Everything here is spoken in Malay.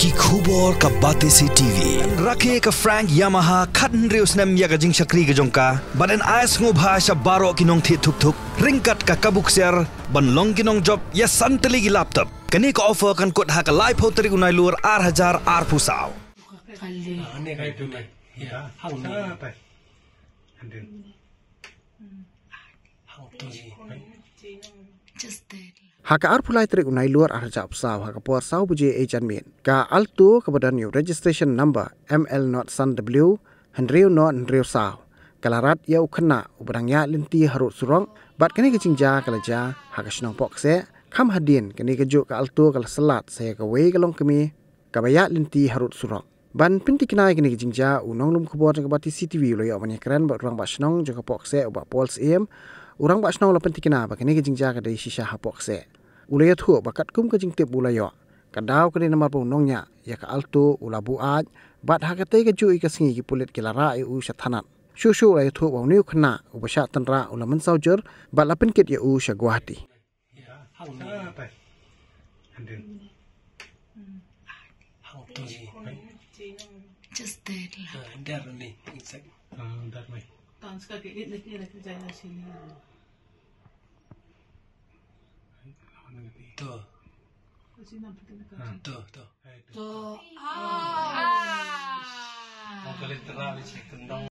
ki khubor ka bate si TV rakhe ka Frank Yamaha khatn reus nam ya ka jing shakri ka jongka baden ais ngo bhasha baro kinong thi thuk thuk ringkat ka kabuk ser ban long kinong job ya santali gi laptop kani ka offer kan kot ha ka live hoteri unai lur 8000 ar pusaw Ini kayak itu nih, ya, hang nih, hang tuh sih. Haka arpulai trik unai luar arja upsaw haka por saw buje agent min ka altu kebadan new registration number ML not san W Henry not Henry saw kalarat ya ukena ubrangnya linti harut surong bat kini kecingja kalaja haka shnong pokse kam hadin kini kejuk ka altu kala selat saya ka wei kalong kemi kabaya linti harut surong ban pinti kinai kini kecingja unong lum kubor ka bati CTV lo ya manya keren bat urang ba shnong jong ka pokse ba pols em urang ba shnong la pinti kina ba kini kecingja ka dei shisha ha pokse ulaya thu bakat kum ka jingtip ulaya kadau kini namar pun nongnya ya ka altu ulabu aj bat hakate ka ju ka singi ki pulit kilara u shathanat shu ulaya thu wa niu khna ubasha tanra ulaman saujer bat lapin kit ya u shagwati Hang nih, hang tuh sih. Just that lah. Dar nih, exact. Dar nih. Tahun sekali ini kerja di sini. Tuh, Sini nampak kita. tuh. So, Mau kalian terlalu cek tentang